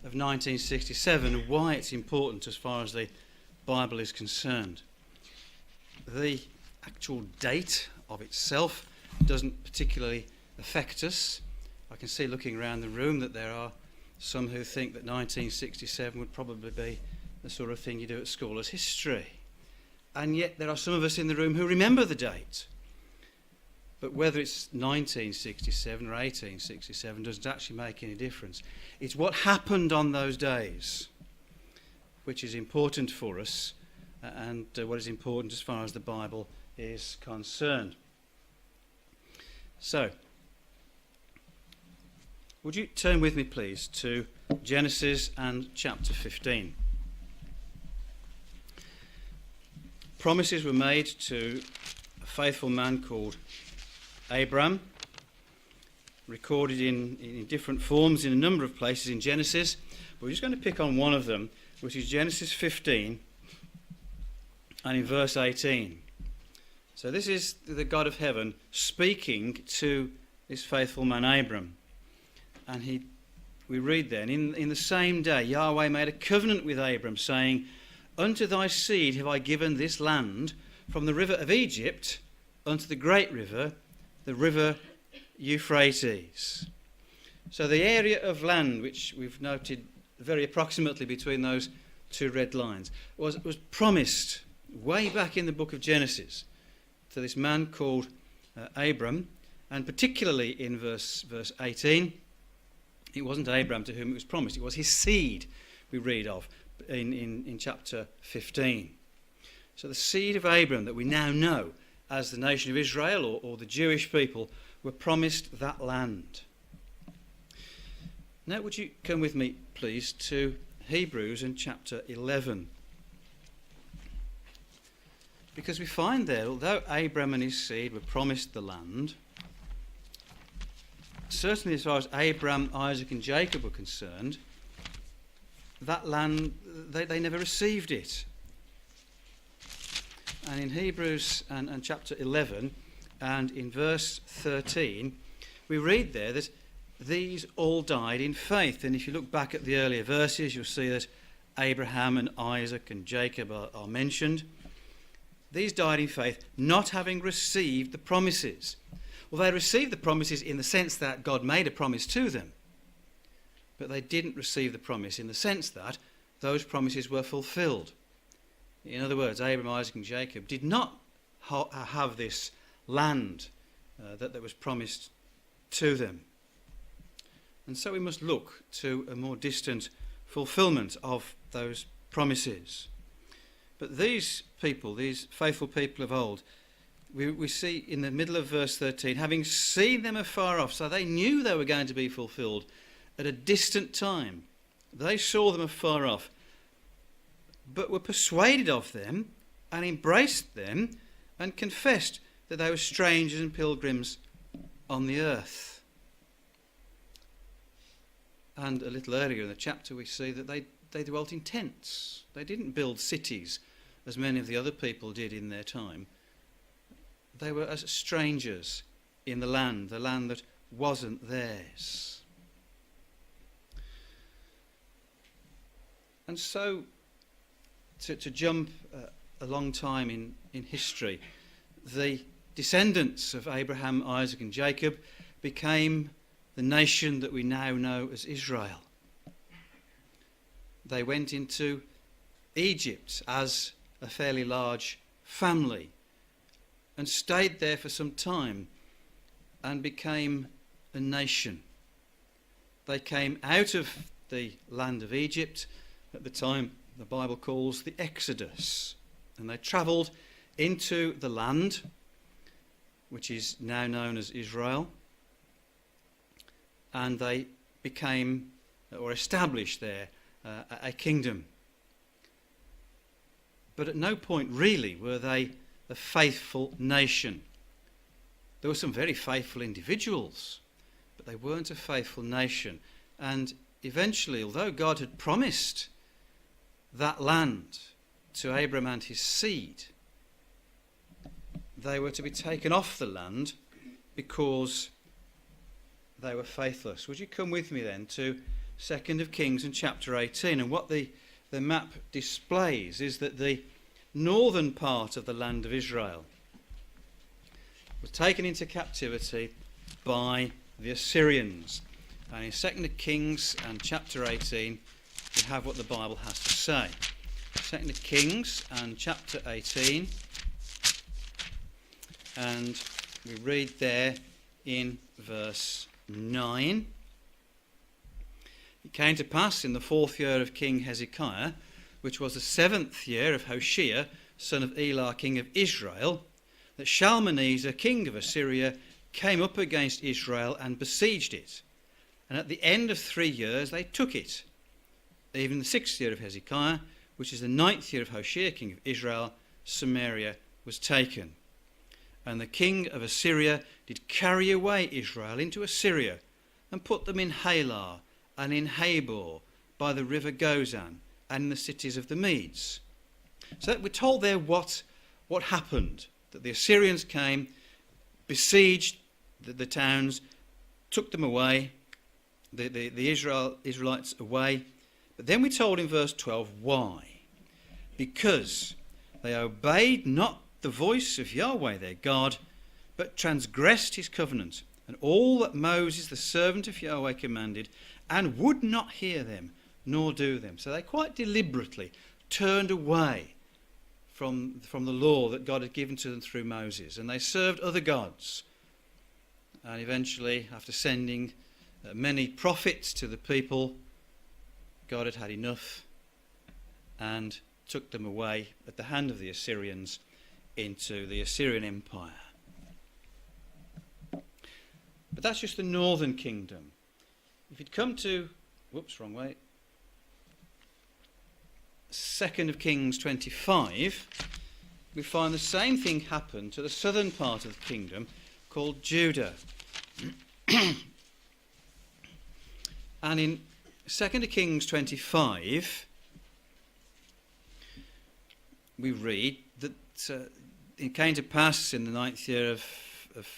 of 1967 and why it's important as far as the Bible is concerned. The actual date of itself doesn't particularly affect us. I can see looking around the room that there are some who think that 1967 would probably be the sort of thing you do at school as history. And yet there are some of us in the room who remember the date. But whether it's 1967 or 1867 doesn't actually make any difference. It's what happened on those days which is important for us and what is important as far as the Bible is concerned. So, would you turn with me, please, to Genesis and chapter 15. Promises were made to a faithful man called Abram, recorded in different forms in a number of places in Genesis. But we're just going to pick on one of them, which is Genesis 15 and in verse 18. So this is the God of heaven speaking to this faithful man Abram. And we read then, in the same day Yahweh made a covenant with Abram, saying, Unto thy seed have I given this land, from the river of Egypt unto the great river, the river Euphrates. So the area of land which we've noted very approximately between those two red lines was promised way back in the book of Genesis to this man called Abram, and particularly in verse 18, it wasn't Abram to whom it was promised, it was his seed we read of in chapter 15. So the seed of Abram that we now know as the nation of Israel or the Jewish people were promised that land. Now would you come with me, please, to Hebrews and chapter 11. Because we find there, although Abram and his seed were promised the land, certainly as far as Abraham, Isaac and Jacob were concerned, that land, they never received it. And in Hebrews and chapter 11 and in verse 13, we read there that these all died in faith. And if you look back at the earlier verses, you'll see that Abraham and Isaac and Jacob are mentioned. These died in faith, not having received the promises. Well, they received the promises in the sense that God made a promise to them. But they didn't receive the promise in the sense that those promises were fulfilled. In other words, Abraham, Isaac and Jacob did not have this land that was promised to them. And so we must look to a more distant fulfillment of those promises. But these people, these faithful people of old, we see in the middle of verse 13, having seen them afar off, so they knew they were going to be fulfilled at a distant time. They saw them afar off, but were persuaded of them and embraced them and confessed that they were strangers and pilgrims on the earth. And a little earlier in the chapter we see that they dwelt in tents. They didn't build cities as many of the other people did in their time. They were as strangers in the land that wasn't theirs. And so, to jump a long time in history, the descendants of Abraham, Isaac and Jacob became the nation that we now know as Israel. They went into Egypt as a fairly large family and stayed there for some time and became a nation. They came out of the land of Egypt at the time the Bible calls the Exodus, and they travelled into the land which is now known as Israel, and they became or established there a kingdom. But at no point really were they a faithful nation. There were some very faithful individuals, but they weren't a faithful nation. And eventually, although God had promised that land to Abram and his seed, they were to be taken off the land because they were faithless. Would you come with me then to 2nd of Kings and chapter 18. And what the map displays is that the northern part of the land of Israel was taken into captivity by the Assyrians. And in 2nd of Kings and chapter 18, we have what the Bible has to say. 2nd of Kings and chapter 18, and we read there in verse 9. It came to pass in the 4th year of King Hezekiah, which was the 7th year of Hoshea, son of Elah, king of Israel, that Shalmaneser, king of Assyria, came up against Israel and besieged it. And at the end of 3 years they took it. Even the 6th year of Hezekiah, which is the 9th year of Hoshea, king of Israel, Samaria was taken. And the king of Assyria did carry away Israel into Assyria, and put them in Halah, and in Habor, by the river Gozan, and in the cities of the Medes. So that we're told there what happened, that the Assyrians came, besieged the towns, took them away, the Israelites away. But then we're told in verse 12 why. Because they obeyed not the voice of Yahweh their God, but transgressed his covenant, and all that Moses the servant of Yahweh commanded, and would not hear them, nor do them. So they quite deliberately turned away from the law that God had given to them through Moses, and they served other gods. And eventually, after sending many prophets to the people, God had had enough and took them away at the hand of the Assyrians into the Assyrian Empire. But that's just the northern kingdom. If you'd come to, wrong way, 2nd of Kings 25, we find the same thing happen to the southern part of the kingdom called Judah. And in 2nd of Kings 25, we read that it came to pass in the 9th year of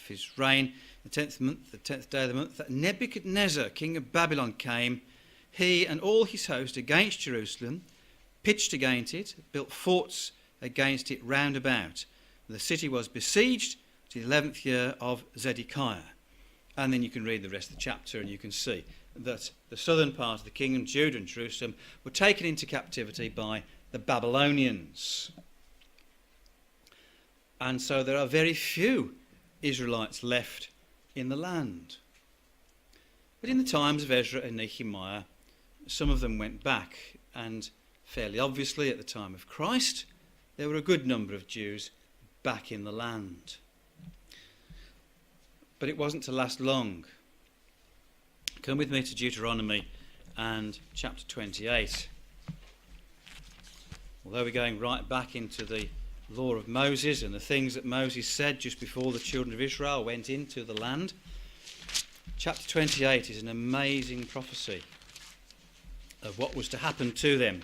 his reign, the 10th month, the 10th day of the month, that Nebuchadnezzar, king of Babylon, came, he and all his host, against Jerusalem, pitched against it, built forts against it round about. The city was besieged to the 11th year of Zedekiah. And then you can read the rest of the chapter and you can see that the southern part of the kingdom, Judah and Jerusalem, were taken into captivity by the Babylonians. And so there are very few Israelites left in the land. But in the times of Ezra and Nehemiah, some of them went back, and fairly obviously at the time of Christ, there were a good number of Jews back in the land. But it wasn't to last long. Come with me to Deuteronomy and chapter 28. Although we're going right back into the law of Moses and the things that Moses said just before the children of Israel went into the land, chapter 28 is an amazing prophecy of what was to happen to them.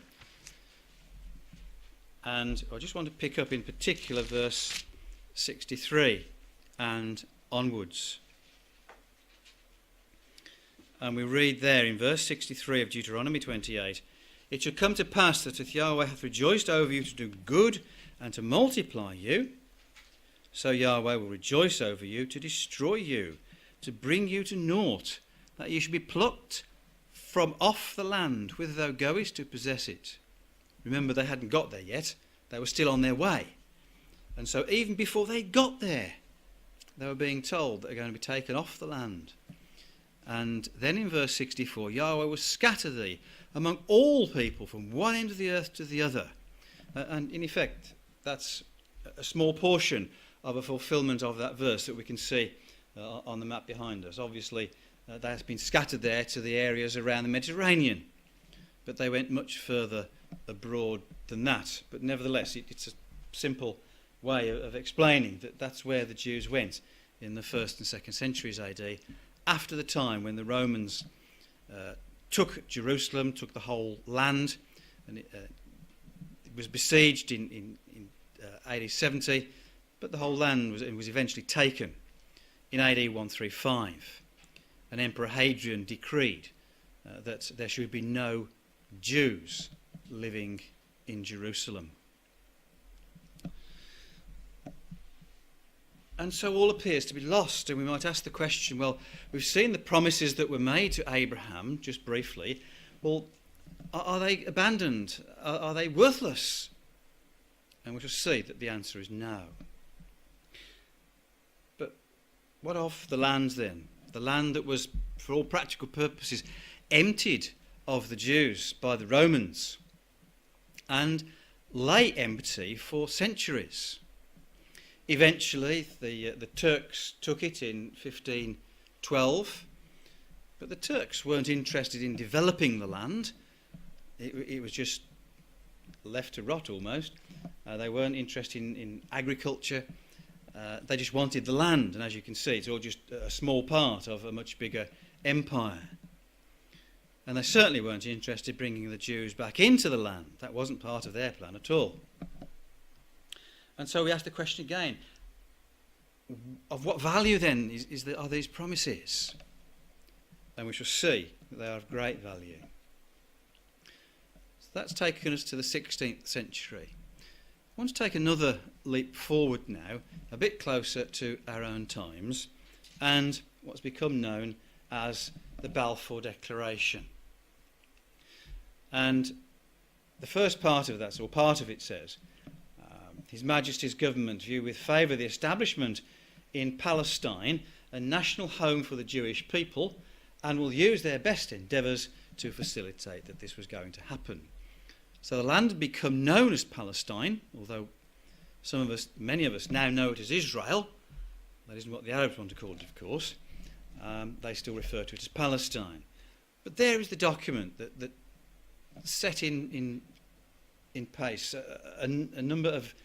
And I just want to pick up in particular verse 63 and onwards. And we read there in verse 63 of Deuteronomy 28, "It shall come to pass that if Yahweh hath rejoiced over you to do good and to multiply you, so Yahweh will rejoice over you to destroy you, to bring you to naught, that you should be plucked from off the land whither thou goest to possess it." Remember, they hadn't got there yet. They were still on their way. And so even before they got there, they were being told that they're going to be taken off the land. And then in verse 64, Yahweh will scatter thee among all people from one end of the earth to the other. And in effect, that's a small portion of a fulfillment of that verse that we can see on the map behind us. Obviously, that has been scattered there to the areas around the Mediterranean. But they went much further abroad than that. But nevertheless, it's a simple way of explaining that that's where the Jews went in the 1st and 2nd centuries AD, after the time when the Romans took Jerusalem, took the whole land, and it was besieged in AD 70, but the whole land was eventually taken in AD 135. And Emperor Hadrian decreed that there should be no Jews living in Jerusalem. And so all appears to be lost, and we might ask the question, well, we've seen the promises that were made to Abraham, just briefly. Well, are they abandoned? Are they worthless? And we shall see that the answer is no. But what of the land then? The land that was, for all practical purposes, emptied of the Jews by the Romans and lay empty for centuries. Eventually, the Turks took it in 1512, but the Turks weren't interested in developing the land. It was just left to rot almost. They weren't interested in agriculture. They just wanted the land, and as you can see, it's all just a small part of a much bigger empire. And they certainly weren't interested in bringing the Jews back into the land. That wasn't part of their plan at all. And so we ask the question again, of what value then are these promises? And we shall see that they are of great value. So that's taken us to the 16th century. I want to take another leap forward now, a bit closer to our own times, and what's become known as the Balfour Declaration. And the first part of that, or part of it says, His Majesty's government view with favour the establishment in Palestine a national home for the Jewish people, and will use their best endeavours to facilitate that this was going to happen. So the land had become known as Palestine, although many of us now know it as Israel. That isn't what the Arabs want to call it, of course. They still refer to it as Palestine. But there is the document that set in pace a number of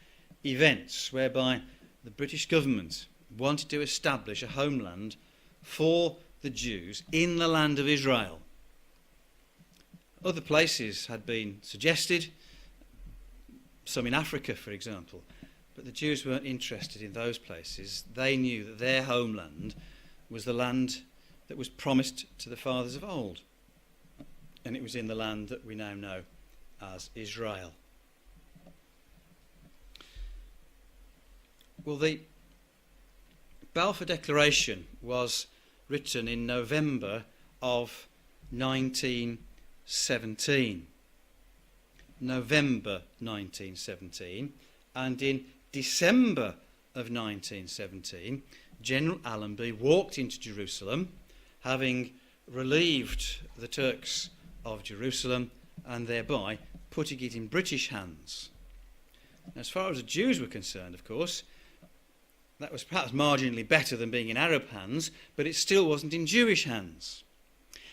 events whereby the British government wanted to establish a homeland for the Jews in the land of Israel. Other places had been suggested, some in Africa, for example, but the Jews weren't interested in those places. They knew that their homeland was the land that was promised to the fathers of old, and it was in the land that we now know as Israel. Well, the Balfour Declaration was written in November of 1917. November 1917. And in December of 1917, General Allenby walked into Jerusalem, having relieved the Turks of Jerusalem and thereby putting it in British hands. As far as the Jews were concerned, of course, that was perhaps marginally better than being in Arab hands, but it still wasn't in Jewish hands.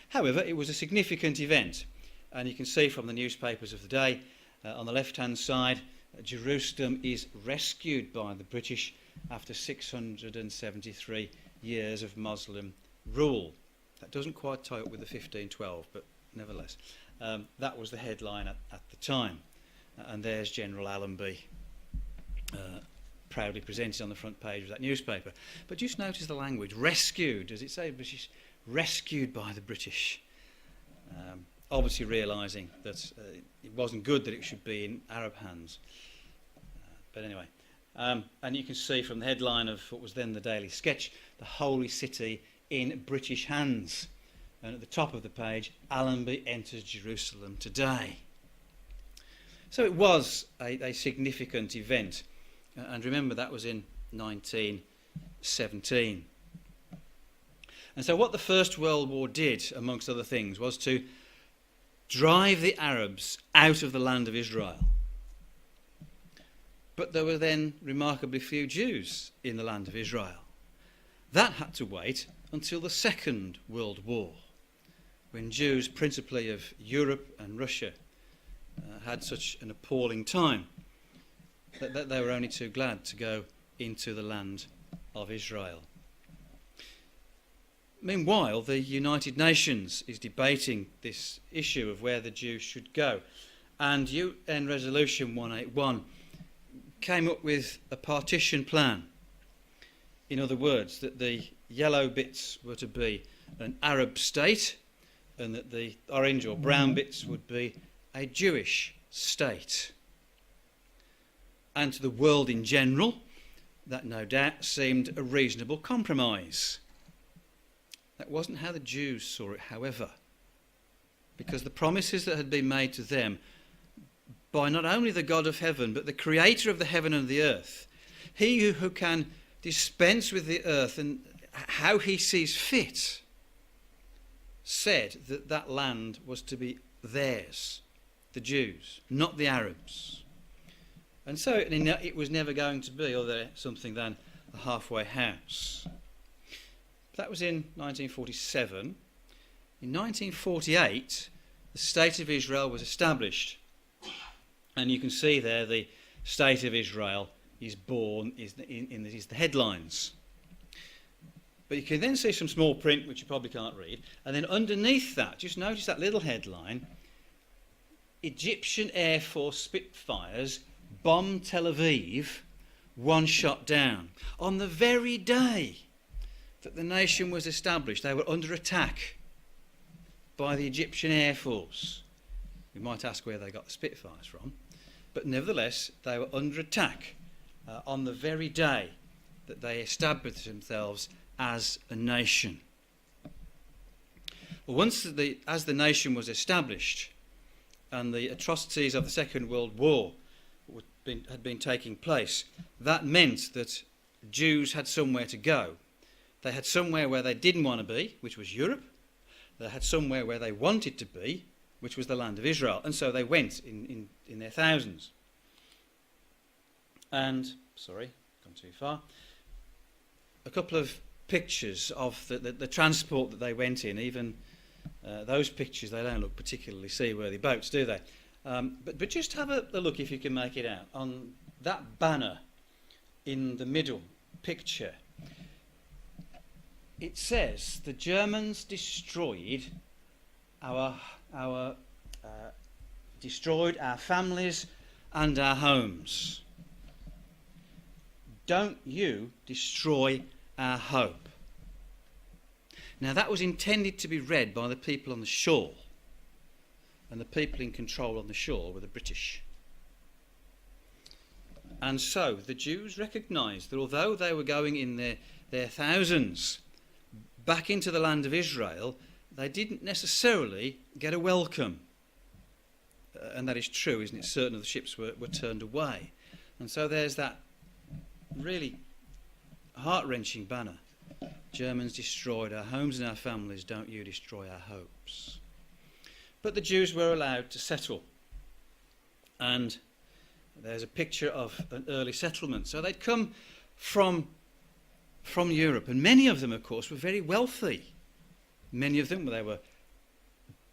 However, it was a significant event, and you can see from the newspapers of the day, on the left-hand side, Jerusalem is rescued by the British after 673 years of Muslim rule. That doesn't quite tie up with the 1512, but nevertheless, that was the headline at the time. And there's General Allenby, proudly presented on the front page of that newspaper. But just notice the language, rescued, does it say British? Rescued by the British. Obviously realising that it wasn't good that it should be in Arab hands. But anyway, and you can see from the headline of what was then the Daily Sketch, the Holy City in British hands. And at the top of the page, Allenby enters Jerusalem today. So it was a significant event. And remember, that was in 1917. And so what the First World War did, amongst other things, was to drive the Arabs out of the land of Israel. But there were then remarkably few Jews in the land of Israel. That had to wait until the Second World War, when Jews, principally of Europe and Russia, had such an appalling time that they were only too glad to go into the land of Israel. Meanwhile, the United Nations is debating this issue of where the Jews should go. And UN Resolution 181 came up with a partition plan. In other words, that the yellow bits were to be an Arab state, and that the orange or brown bits would be a Jewish state. And to the world in general, that no doubt seemed a reasonable compromise. That wasn't how the Jews saw it, however, because the promises that had been made to them by not only the God of heaven, but the creator of the heaven and the earth, he who can dispense with the earth and how he sees fit, said that that land was to be theirs, the Jews, not the Arabs. And so it was never going to be other something than a halfway house. That was in 1947. In 1948, the State of Israel was established. And you can see there the State of Israel is born, is the headlines. But you can then see some small print, which you probably can't read. And then underneath that, just notice that little headline, Egyptian Air Force Spitfires bomb Tel Aviv, one shot down. On the very day that the nation was established, they were under attack by the Egyptian Air Force. We might ask where they got the Spitfires from, but nevertheless, they were under attack on the very day that they established themselves as a nation. Well, once as the nation was established and the atrocities of the Second World War had been taking place, that meant that Jews had somewhere to go. They had somewhere where they didn't want to be, which was Europe. They had somewhere where they wanted to be, which was the land of Israel. And so they went in their thousands. And, sorry, gone too far. A couple of pictures of the transport that they went in. Even those pictures, they don't look particularly seaworthy boats, do they? But just have a look if you can make it out. On that banner in the middle picture, it says the Germans destroyed our families and our homes. Don't you destroy our hope. Now that was intended to be read by the people on the shore. And the people in control on the shore were the British. And so the Jews recognised that although they were going in their thousands back into the land of Israel, they didn't necessarily get a welcome. And that is true, isn't it? Certain of the ships were turned away. And so there's that really heart-wrenching banner. Germans destroyed our homes and our families, don't you destroy our hopes. But the Jews were allowed to settle. And there's a picture of an early settlement. So they'd come from Europe. And many of them, of course, were very wealthy. Many of them, they were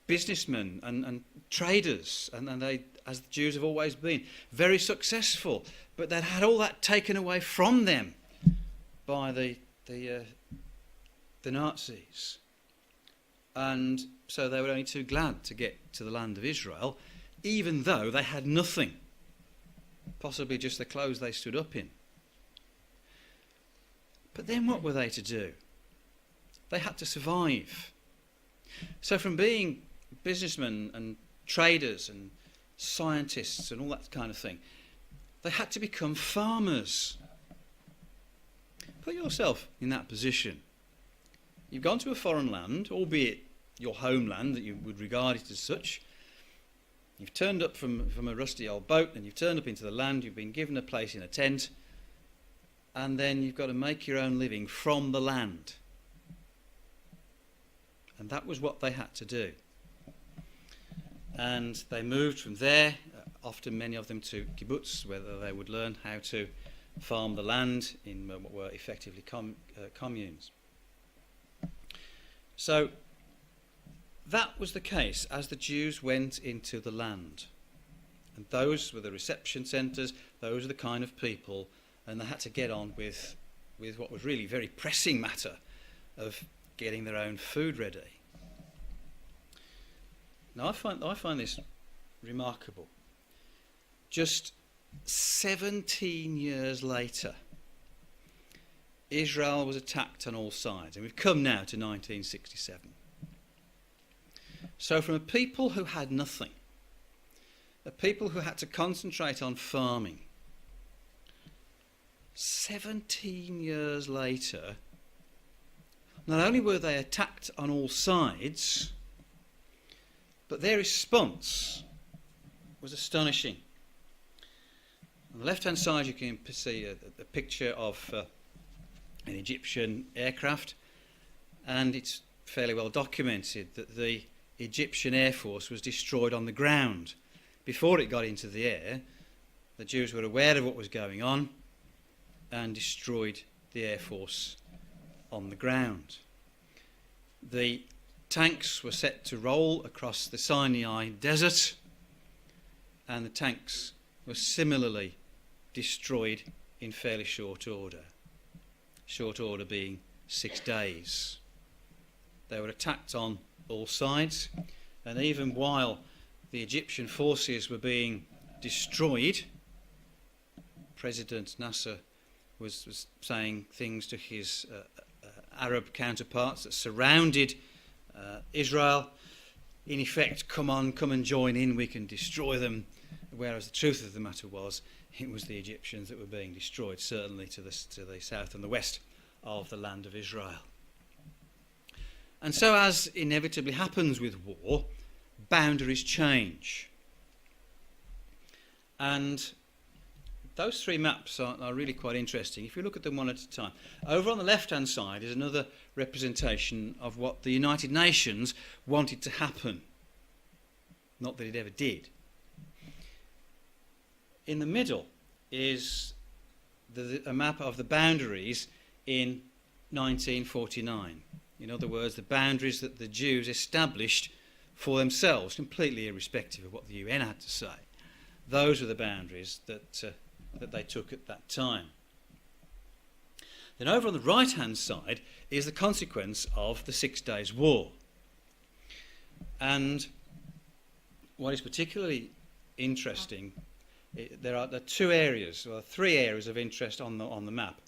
businessmen and traders. And they, as the Jews have always been, very successful. But they'd had all that taken away from them by the Nazis. And so they were only too glad to get to the land of Israel, even though they had nothing, possibly just the clothes they stood up in. But then what were they to do? They had to survive. So from being businessmen and traders and scientists and all that kind of thing, they had to become farmers. Put yourself in that position. You've gone to a foreign land, albeit your homeland that you would regard it as such. You've turned up from a rusty old boat and you've turned up into the land, you've been given a place in a tent, and then you've got to make your own living from the land. And that was what they had to do. And they moved from there, often many of them to kibbutz, where they would learn how to farm the land in what were effectively communes. So that was the case as the Jews went into the land. And those were the reception centres, those are the kind of people, and they had to get on with what was really a very pressing matter of getting their own food ready. Now I find this remarkable. Just 17 years later, Israel was attacked on all sides, and we've come now to 1967. So from a people who had nothing, a people who had to concentrate on farming, 17 years later, not only were they attacked on all sides, but their response was astonishing. On the left-hand side you can see a picture of an Egyptian aircraft, and it's fairly well documented that the Egyptian Air Force was destroyed on the ground. Before it got into the air, the Jews were aware of what was going on and destroyed the Air Force on the ground. The tanks were set to roll across the Sinai desert, and the tanks were similarly destroyed in fairly short order. Short order being 6 days. They were attacked on all sides, and even while the Egyptian forces were being destroyed, President Nasser was saying things to his Arab counterparts that surrounded Israel. In effect, come and join in, we can destroy them. Whereas the truth of the matter was, it was the Egyptians that were being destroyed, certainly to the south and the west of the land of Israel. And so, as inevitably happens with war, boundaries change. And those 3 maps are really quite interesting if you look at them one at a time. Over on the left-hand side is another representation of what the United Nations wanted to happen. Not that it ever did. In the middle is a map of the boundaries in 1949. In other words, the boundaries that the Jews established for themselves, completely irrespective of what the UN had to say. Those were the boundaries that they took at that time. Then over on the right-hand side is the consequence of the 6 Days' War. And what is particularly interesting, there are 2 areas, or 3 areas of interest on the map.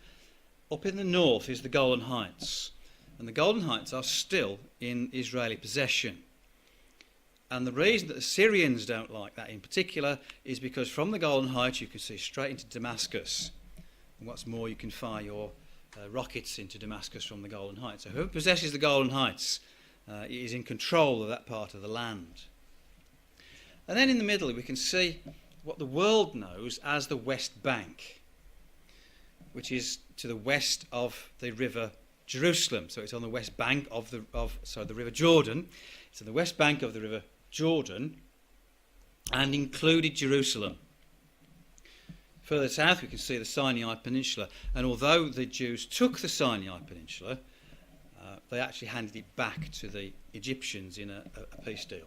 Up in the north is the Golan Heights, and the Golan Heights are still in Israeli possession. And the reason that the Syrians don't like that in particular is because from the Golan Heights you can see straight into Damascus. And what's more, you can fire your rockets into Damascus from the Golan Heights. So whoever possesses the Golan Heights is in control of that part of the land. And then in the middle we can see what the world knows as the West Bank, which is to the west of the river Jerusalem. So it's on the west bank of the river Jordan. It's on the west bank of the river Jordan and included Jerusalem. Further south we can see the Sinai Peninsula, and although the Jews took the Sinai Peninsula, they actually handed it back to the Egyptians in a peace deal.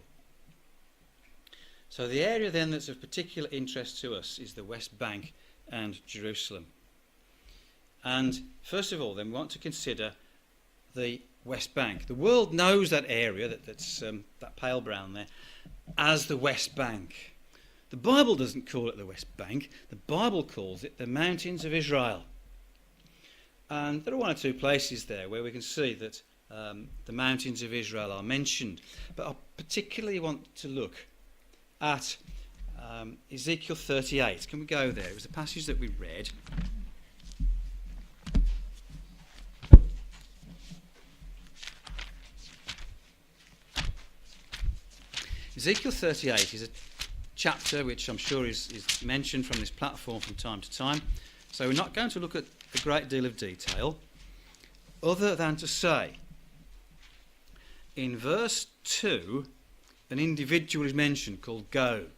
So the area then that's of particular interest to us is the West Bank and Jerusalem. And first of all then we want to consider the West Bank. The world knows that area, that's that pale brown there, as the West Bank. The Bible doesn't call it the West Bank. The Bible calls it the mountains of Israel. And there are 1 or 2 places there where we can see that the mountains of Israel are mentioned. But I particularly want to look at Ezekiel 38. Can we go there? It was a passage that we read. Ezekiel 38 is a chapter which I'm sure is mentioned from this platform from time to time. So we're not going to look at a great deal of detail, other than to say, in verse 2, an individual is mentioned called Gog.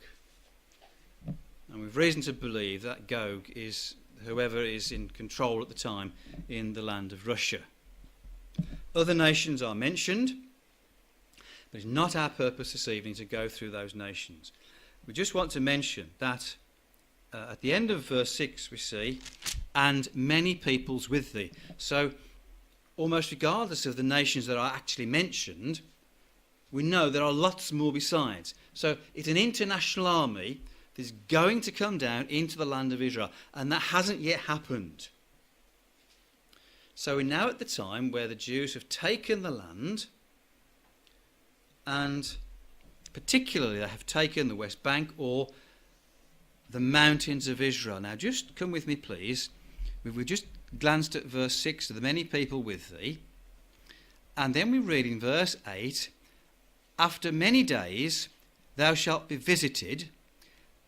And we've reason to believe that Gog is whoever is in control at the time in the land of Russia. Other nations are mentioned, but it's not our purpose this evening to go through those nations. We just want to mention that at the end of verse 6 we see, and many peoples with thee. So almost regardless of the nations that are actually mentioned, we know there are lots more besides. So it's an international army that's going to come down into the land of Israel, and that hasn't yet happened. So we're now at the time where the Jews have taken the land, and Particularly, they have taken the West Bank, or the mountains of Israel. Now, just come with me, please. We've just glanced at verse 6, to the many people with thee. And then we read in verse 8, after many days thou shalt be visited,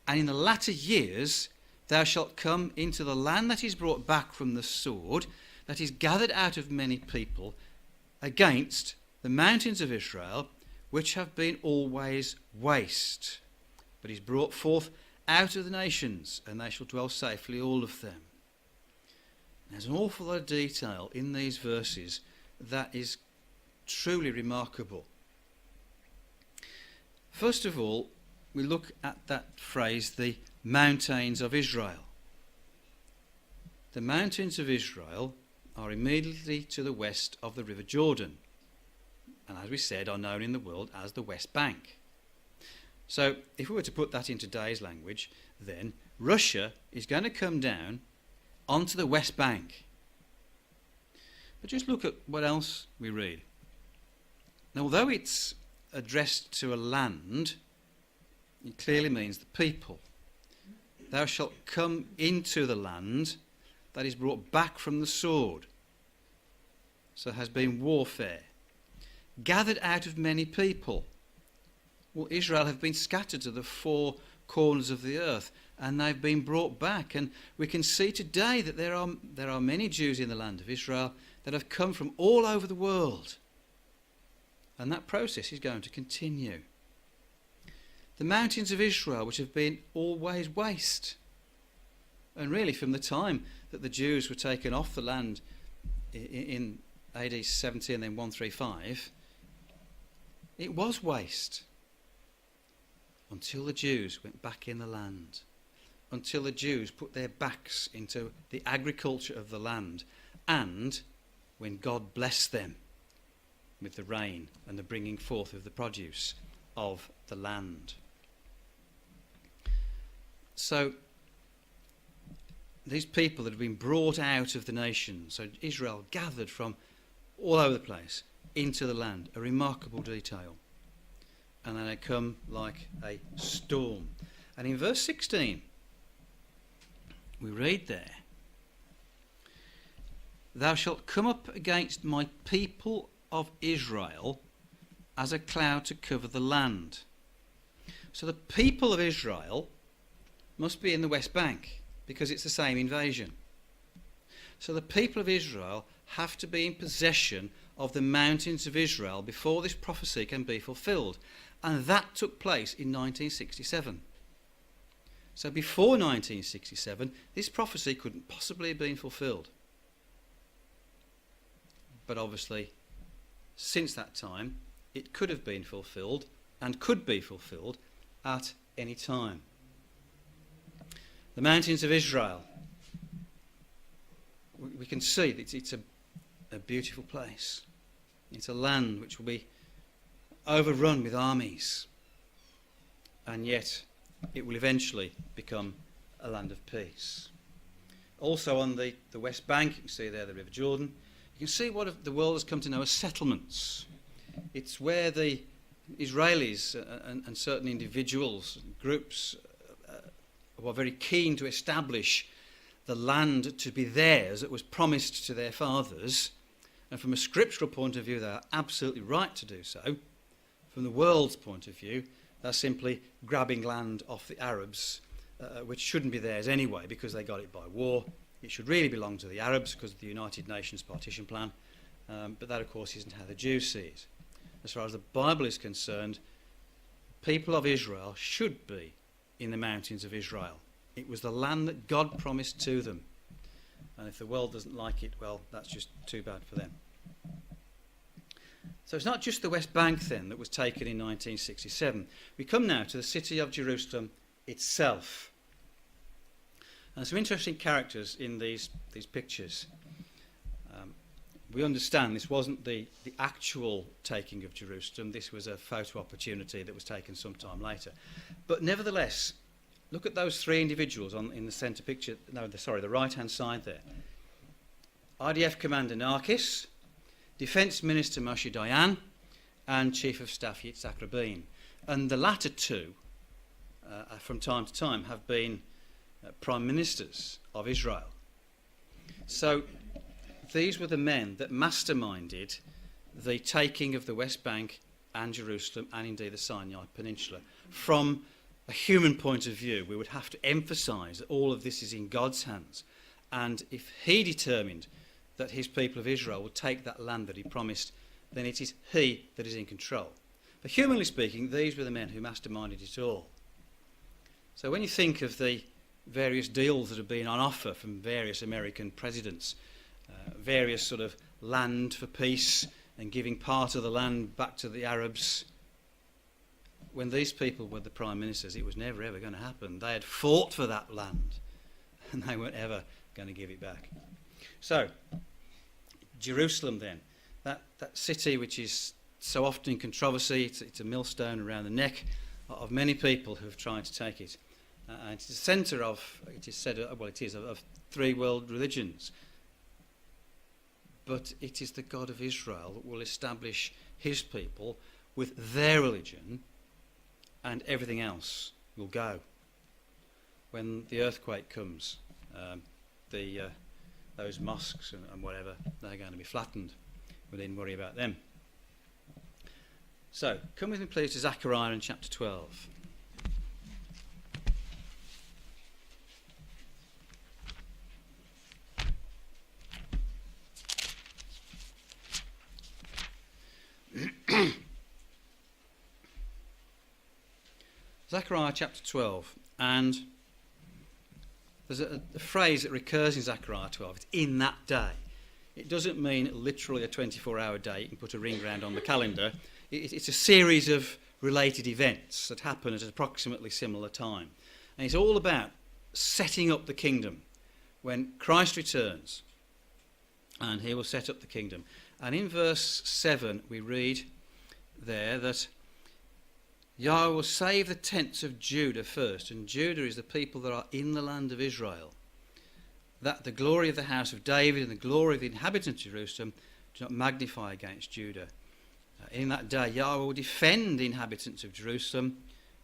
and in the latter years thou shalt come into the land that is brought back from the sword, that is gathered out of many people, against the mountains of Israel, which have been always waste, but is brought forth out of the nations, and they shall dwell safely, all of them. There's an awful lot of detail in these verses that is truly remarkable. First of all, we look at that phrase, the mountains of Israel. The mountains of Israel are immediately to the west of the River Jordan, and as we said, are known in the world as the West Bank. So, if we were to put that in today's language, then Russia is going to come down onto the West Bank. But just look at what else we read. Now, although it's addressed to a land, it clearly means the people. Thou shalt come into the land that is brought back from the sword. So has been warfare. Gathered out of many people. Well, Israel have been scattered to the four corners of the earth, and they've been brought back. And we can see today that there are many Jews in the land of Israel that have come from all over the world. And that process is going to continue. The mountains of Israel, which have been always waste. And really, from the time that the Jews were taken off the land in AD 70 and then 135, it was waste. Until the Jews went back in the land. Until the Jews put their backs into the agriculture of the land. And when God blessed them with the rain and the bringing forth of the produce of the land. So, these people that have been brought out of the nations, so Israel gathered from all over the place into the land, a remarkable detail. And then they come like a storm. And in verse 16, we read there, thou shalt come up against my people of Israel as a cloud to cover the land. So the people of Israel must be in the West Bank, because it's the same invasion. So the people of Israel have to be in possession of the mountains of Israel before this prophecy can be fulfilled. And that took place in 1967. So before 1967, this prophecy couldn't possibly have been fulfilled. But obviously, since that time, it could have been fulfilled and could be fulfilled at any time. The mountains of Israel. We can see that it's a beautiful place. It's a land which will be overrun with armies. And yet, it will eventually become a land of peace. Also on the West Bank, you can see there the River Jordan. You can see what the world has come to know as settlements. It's where the Israelis and certain individuals, groups, who are very keen to establish the land to be theirs that was promised to their fathers. And from a scriptural point of view, they are absolutely right to do so. From the world's point of view, they're simply grabbing land off the Arabs, which shouldn't be theirs anyway, because they got it by war. It should really belong to the Arabs because of the United Nations partition plan. But that, of course, isn't how the Jews see it. As far as the Bible is concerned, people of Israel should be in the mountains of Israel. It was the land that God promised to them. And if the world doesn't like it, well, that's just too bad for them. So it's not just the West Bank then that was taken in 1967. We come now to the city of Jerusalem itself. And some interesting characters in these pictures. We understand this wasn't the actual taking of Jerusalem. This was a photo opportunity that was taken some time later. But nevertheless, look at those three individuals in the centre picture. The right-hand side there. IDF Commander Narkis, Defence Minister Moshe Dayan, and Chief of Staff Yitzhak Rabin. And the latter two, from time to time, have been prime ministers of Israel. So these were the men that masterminded the taking of the West Bank and Jerusalem, and indeed the Sinai Peninsula. From a human point of view, we would have to emphasise that all of this is in God's hands. And if he determined that his people of Israel would take that land that he promised, then it is he that is in control. But humanly speaking, these were the men who masterminded it all. So when you think of the various deals that have been on offer from various American presidents, various sort of land for peace and giving part of the land back to the Arabs, when these people were the prime ministers, it was never ever going to happen. They had fought for that land and they weren't ever going to give it back. So, Jerusalem then, that city which is so often in controversy, it's a millstone around the neck of many people who have tried to take it. And it's the centre of, it is said, well it is, of three world religions. But it is the God of Israel that will establish his people with their religion, and everything else will go. When the earthquake comes, those mosques and whatever, they're going to be flattened. We needn't worry about them. So, come with me please to Zechariah in chapter 12. Zechariah chapter 12, and there's a phrase that recurs in Zechariah 12. It's in that day. It doesn't mean literally a 24-hour day. You can put a ring round on the calendar. It's a series of related events that happen at approximately similar time. And it's all about setting up the kingdom. When Christ returns, and he will set up the kingdom. And in verse 7 we read there that Yahweh will save the tents of Judah first, and Judah is the people that are in the land of Israel, that the glory of the house of David and the glory of the inhabitants of Jerusalem do not magnify against Judah. In that day Yahweh will defend the inhabitants of Jerusalem,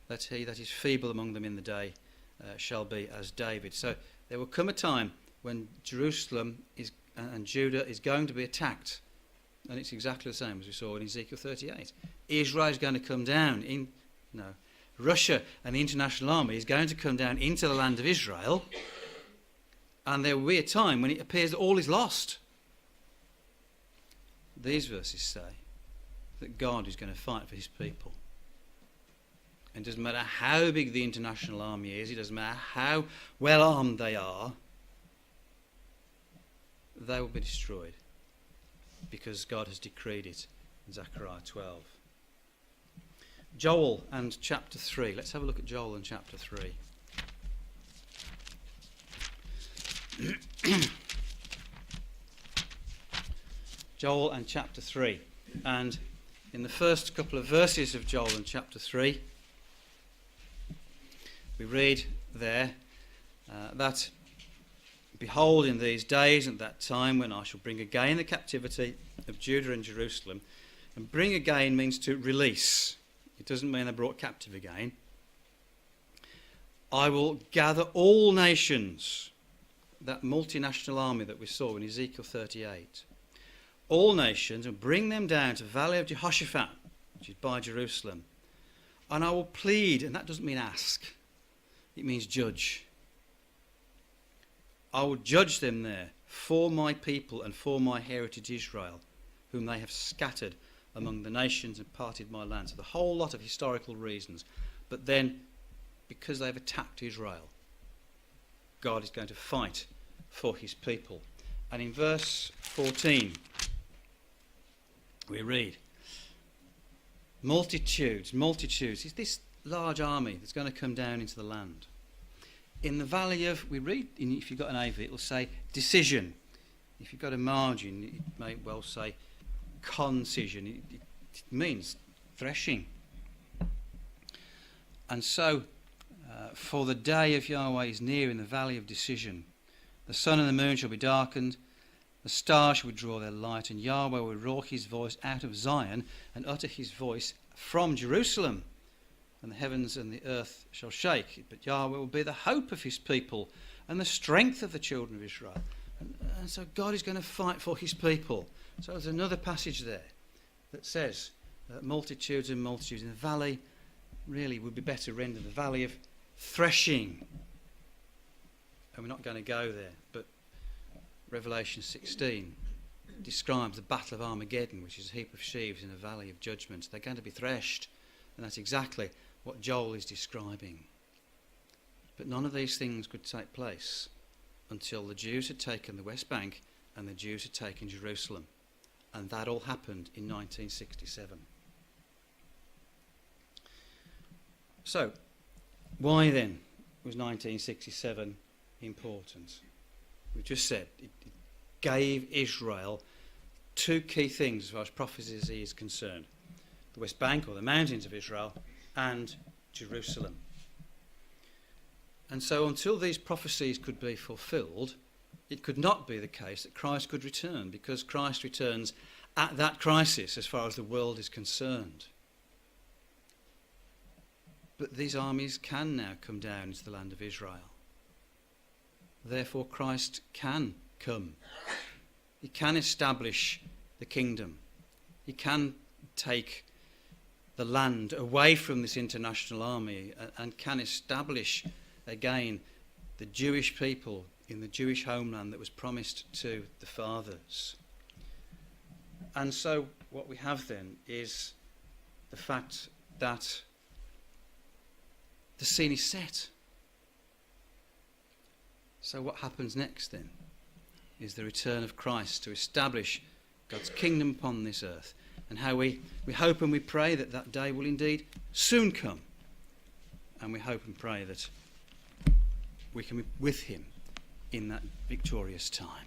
that he that is feeble among them in the day shall be as David. So there will come a time when Jerusalem and Judah is going to be attacked, and it's exactly the same as we saw in Ezekiel 38. Israel is going to come down Russia and the international army is going to come down into the land of Israel, and there will be a time when it appears that all is lost. These verses say that God is going to fight for his people. And it doesn't matter how big the international army is, it doesn't matter how well armed they are, they will be destroyed because God has decreed it in Zechariah 12. Joel and chapter 3. Let's have a look at Joel and chapter 3. Joel and chapter 3. And in the first couple of verses of Joel and chapter 3, we read there that, behold, in these days and that time when I shall bring again the captivity of Judah and Jerusalem. And bring again means to release. It doesn't mean they're brought captive again. I will gather all nations, that multinational army that we saw in Ezekiel 38. All nations, and bring them down to the valley of Jehoshaphat, which is by Jerusalem. And I will plead, and that doesn't mean ask. It means judge. I will judge them there for my people and for my heritage Israel, whom they have scattered among the nations and parted my land. So the whole lot of historical reasons. But then, because they've attacked Israel, God is going to fight for his people. And in verse 14, we read, multitudes. It's this large army that's going to come down into the land. In the valley of, we read, if you've got an AV, it will say decision. If you've got a margin, it may well say concision. It means threshing. And so, for the day of Yahweh is near in the valley of decision. The sun and the moon shall be darkened, the stars shall withdraw their light, and Yahweh will roar his voice out of Zion and utter his voice from Jerusalem. and the heavens and the earth shall shake. But Yahweh will be the hope of his people and the strength of the children of Israel. And so God is going to fight for his people. So there's another passage there that says multitudes and multitudes in the valley, really would be better rendered the valley of threshing. And we're not going to go there, but Revelation 16 describes the battle of Armageddon, which is a heap of sheaves in a valley of judgment. They're going to be threshed, and that's exactly what Joel is describing. But none of these things could take place until the Jews had taken the West Bank and the Jews had taken Jerusalem. And that all happened in 1967. So, why then was 1967 important? We've just said it gave Israel two key things as far as prophecy is concerned: the West Bank, or the mountains of Israel, and Jerusalem. And so until these prophecies could be fulfilled, it could not be the case that Christ could return, because Christ returns at that crisis as far as the world is concerned. But these armies can now come down into the land of Israel. Therefore Christ can come. He can establish the kingdom. He can take the land away from this international army and can establish again the Jewish people in the Jewish homeland that was promised to the fathers. And so what we have then is the fact that the scene is set. So what happens next then is the return of Christ to establish God's kingdom upon this earth, and how we hope and we pray that that day will indeed soon come, and we hope and pray that we can be with him in that victorious time.